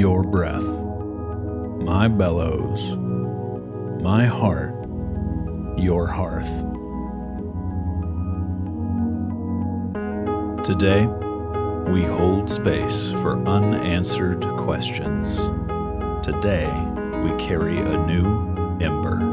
your breath, my bellows, my heart, your hearth. Today, we hold space for unanswered questions. Today, we carry a new ember.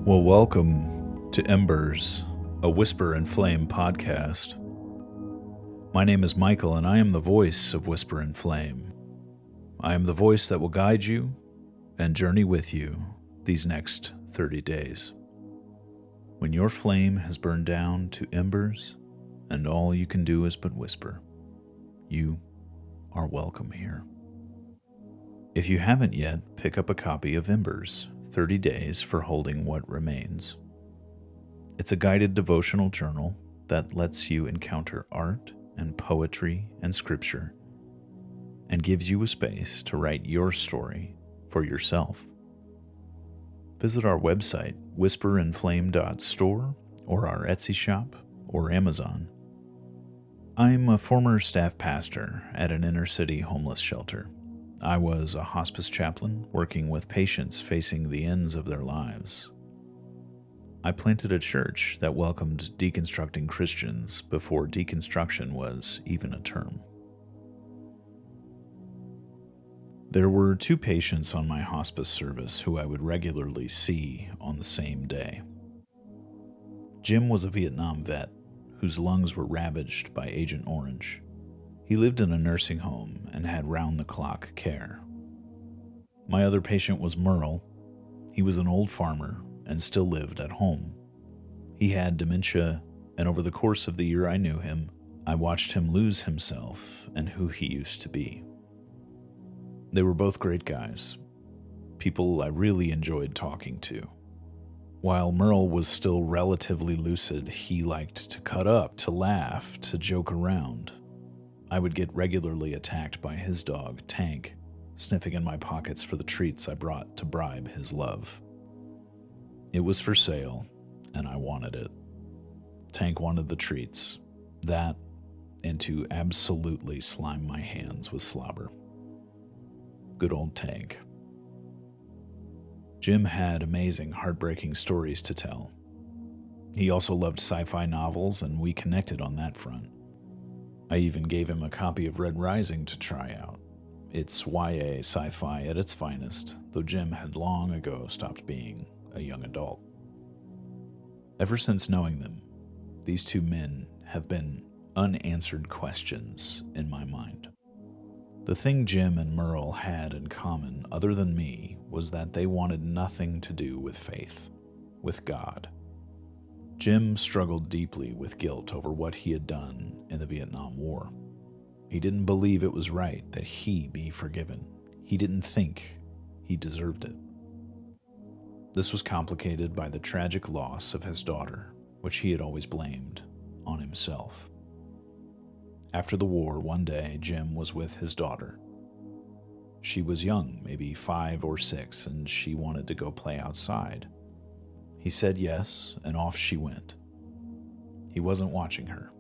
Well, welcome to Embers, a Whisper and Flame podcast. My name is Michael, and I am the voice of Whisper and Flame. I am the voice that will guide you and journey with you these next 30 days. When your flame has burned down to embers, and all you can do is but whisper, you are welcome here. If you haven't yet, pick up a copy of Embers, 30 Days for Holding What Remains. It's a guided devotional journal that lets you encounter art and poetry and scripture and gives you a space to write your story for yourself. Visit our website, whisperandflame.store, or our Etsy shop, or Amazon. I'm a former staff pastor at an inner-city homeless shelter. I was a hospice chaplain working with patients facing the ends of their lives. I planted a church that welcomed deconstructing Christians before deconstruction was even a term. There were 2 patients on my hospice service who I would regularly see on the same day. Jim was a Vietnam vet whose lungs were ravaged by Agent Orange. He lived in a nursing home and had round-the-clock care. My other patient was Merle. He was an old farmer and still lived at home. He had dementia, and over the course of the year I knew him, I watched him lose himself and who he used to be. They were both great guys, people I really enjoyed talking to. While Merle was still relatively lucid, he liked to cut up, to laugh, to joke around. I would get regularly attacked by his dog, Tank, sniffing in my pockets for the treats I brought to bribe his love. It was for sale, and I wanted it. Tank wanted the treats, that, and to absolutely slime my hands with slobber. Good old Tank. Jim had amazing, heartbreaking stories to tell. He also loved sci-fi novels, and we connected on that front. I even gave him a copy of Red Rising to try out. It's YA sci-fi at its finest, though Jim had long ago stopped being a young adult. Ever since knowing them, these 2 men have been unanswered questions in my mind. The thing Jim and Merle had in common, other than me, was that they wanted nothing to do with faith, with God. Jim struggled deeply with guilt over what he had done in the Vietnam War. He didn't believe it was right that he be forgiven. He didn't think he deserved it. This was complicated by the tragic loss of his daughter, which he had always blamed on himself. After the war, one day, Jim was with his daughter. She was young, maybe 5 or 6, and she wanted to go play outside. He said yes, and off she went. He wasn't watching her.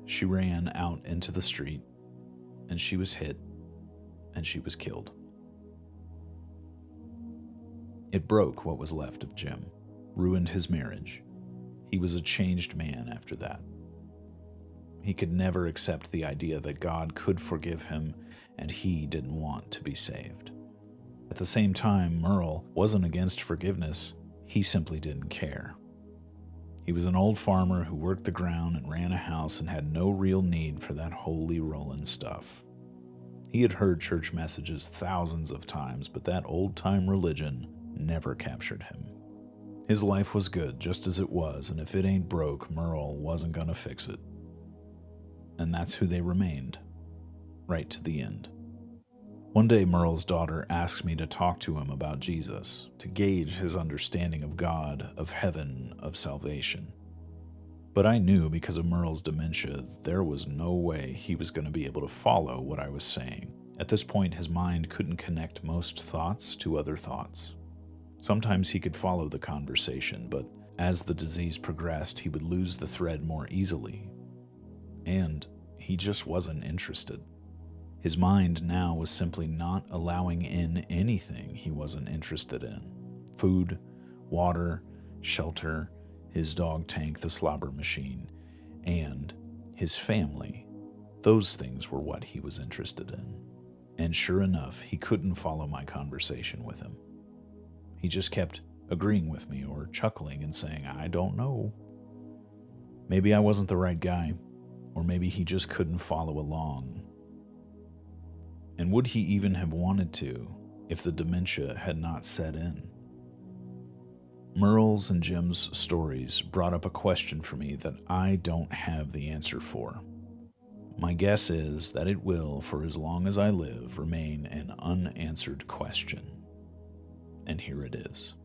She ran out into the street, and she was hit, and she was killed. It broke what was left of Jim, ruined his marriage. He was a changed man after that. He could never accept the idea that God could forgive him, and he didn't want to be saved. At the same time, Merle wasn't against forgiveness. He simply didn't care. He was an old farmer who worked the ground and ran a house and had no real need for that holy rollin' stuff. He had heard church messages thousands of times, but that old-time religion never captured him. His life was good just as it was, and if it ain't broke, Merle wasn't gonna fix it. And that's who they remained, right to the end. One day, Merle's daughter asked me to talk to him about Jesus, to gauge his understanding of God, of heaven, of salvation. But I knew because of Merle's dementia, there was no way he was going to be able to follow what I was saying. At this point, his mind couldn't connect most thoughts to other thoughts. Sometimes he could follow the conversation, but as the disease progressed, he would lose the thread more easily. And he just wasn't interested. His mind now was simply not allowing in anything he wasn't interested in. Food, water, shelter, his dog Tank the slobber machine, and his family. Those things were what he was interested in. And sure enough, he couldn't follow my conversation with him. He just kept agreeing with me or chuckling and saying, "I don't know." Maybe I wasn't the right guy, or maybe he just couldn't follow along. And would he even have wanted to if the dementia had not set in? Merle's and Jim's stories brought up a question for me that I don't have the answer for. My guess is that it will, for as long as I live, remain an unanswered question. And here it is.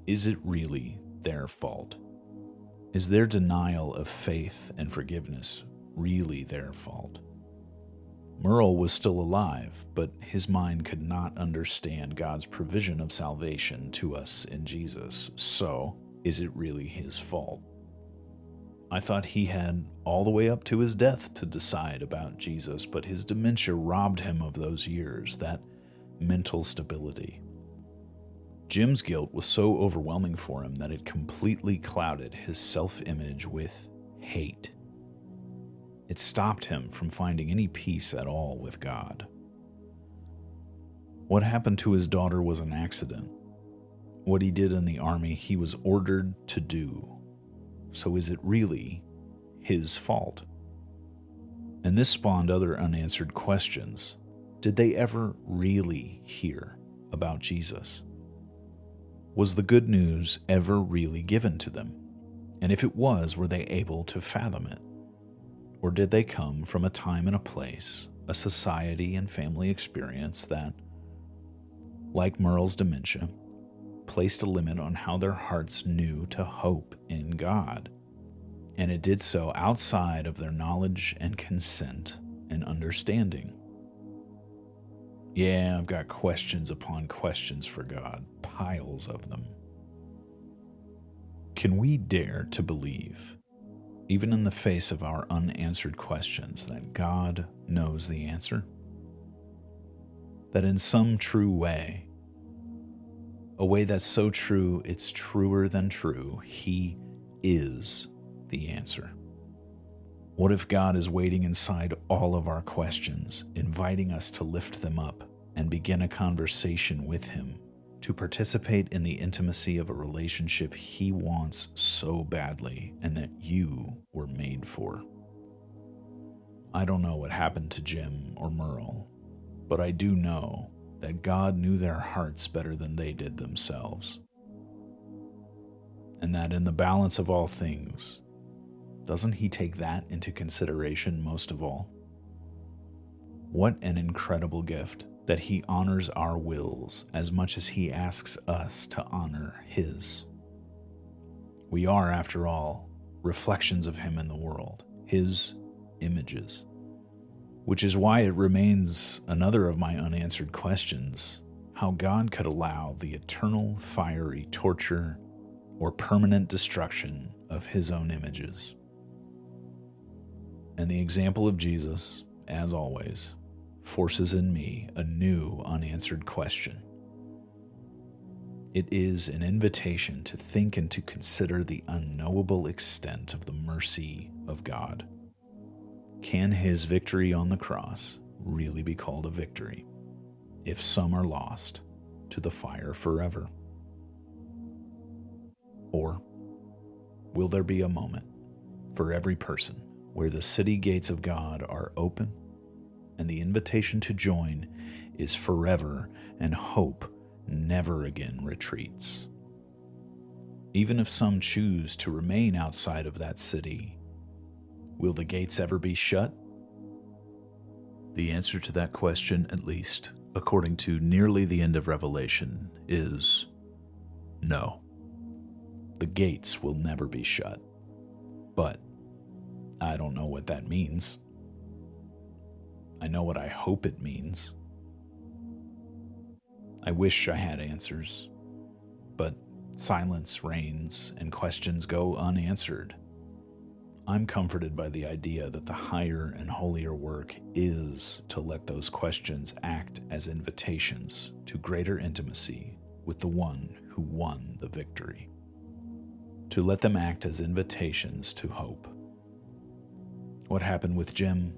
Is it really their fault? Is their denial of faith and forgiveness really their fault? Merle was still alive, but his mind could not understand God's provision of salvation to us in Jesus. So, is it really his fault? I thought he had all the way up to his death to decide about Jesus, but his dementia robbed him of those years, that mental stability. Jim's guilt was so overwhelming for him that it completely clouded his self-image with hate. It stopped him from finding any peace at all with God. What happened to his daughter was an accident. What he did in the army, he was ordered to do. So is it really his fault? And this spawned other unanswered questions. Did they ever really hear about Jesus? Was the good news ever really given to them? And if it was, were they able to fathom it? Or did they come from a time and a place, a society and family experience that, like Merle's dementia, placed a limit on how their hearts knew to hope in God? And it did so outside of their knowledge and consent and understanding. Yeah, I've got questions upon questions for God, piles of them. Can we dare to believe, even in the face of our unanswered questions, that God knows the answer? That in some true way, a way that's so true it's truer than true, He is the answer. What if God is waiting inside all of our questions, inviting us to lift them up and begin a conversation with Him, to participate in the intimacy of a relationship He wants so badly and that you were made for? I don't know what happened to Jim or Merle, but I do know that God knew their hearts better than they did themselves. And that in the balance of all things, doesn't He take that into consideration most of all? What an incredible gift that He honors our wills as much as He asks us to honor His. We are, after all, reflections of Him in the world, His images, which is why it remains another of my unanswered questions, how God could allow the eternal fiery torture or permanent destruction of His own images. And the example of Jesus, as always, forces in me a new unanswered question. It is an invitation to think and to consider the unknowable extent of the mercy of God. Can His victory on the cross really be called a victory if some are lost to the fire forever? Or will there be a moment for every person where the city gates of God are open and the invitation to join is forever and hope never again retreats? Even if some choose to remain outside of that city, will the gates ever be shut? The answer to that question, at least according to nearly the end of Revelation, is no. The gates will never be shut. But I don't know what that means. I know what I hope it means. I wish I had answers, but silence reigns and questions go unanswered. I'm comforted by the idea that the higher and holier work is to let those questions act as invitations to greater intimacy with the one who won the victory. To let them act as invitations to hope. What happened with Jim?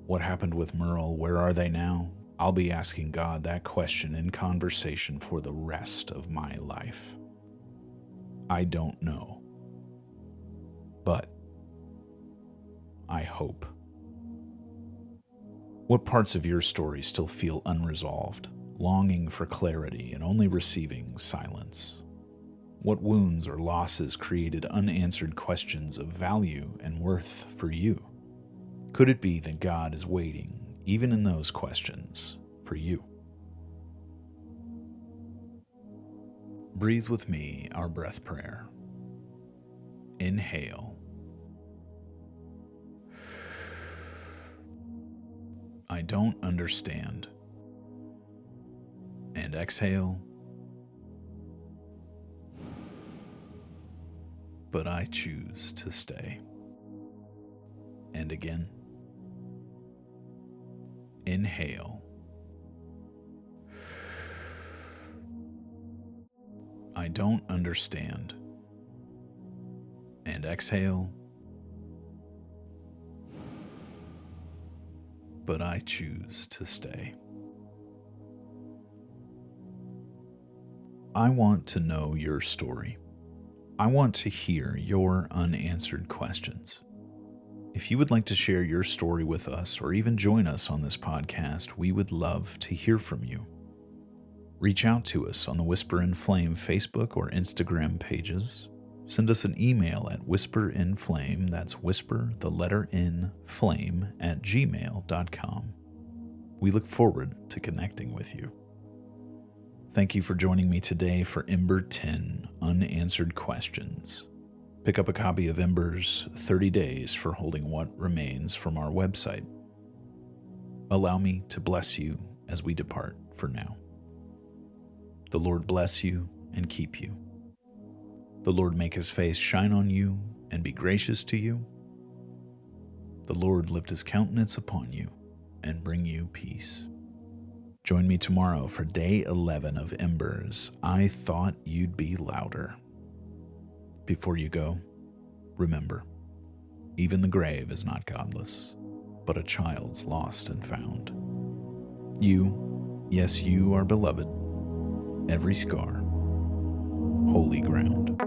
What happened with Merle? Where are they now? I'll be asking God that question in conversation for the rest of my life. I don't know. But I hope. What parts of your story still feel unresolved, longing for clarity and only receiving silence? What wounds or losses created unanswered questions of value and worth for you? Could it be that God is waiting, even in those questions, for you? Breathe with me our breath prayer. Inhale. I don't understand. And exhale. But I choose to stay. And again. Inhale. I don't understand. And exhale. But I choose to stay. I want to know your story. I want to hear your unanswered questions. If you would like to share your story with us or even join us on this podcast, we would love to hear from you. Reach out to us on the Whisper in Flame Facebook or Instagram pages. Send us an email at whisperinflame, that's whisper, the letter N, flame, @gmail.com. We look forward to connecting with you. Thank you for joining me today for Ember 10, Unanswered Questions. Pick up a copy of Ember's 30 Days for Holding What Remains from our website. Allow me to bless you as we depart for now. The Lord bless you and keep you. The Lord make his face shine on you and be gracious to you. The Lord lift his countenance upon you and bring you peace. Join me tomorrow for day 11 of Ember's I Thought You'd Be Louder. Before you go, remember, even the grave is not godless, but a child's lost and found. You, yes, you are beloved, every scar, holy ground.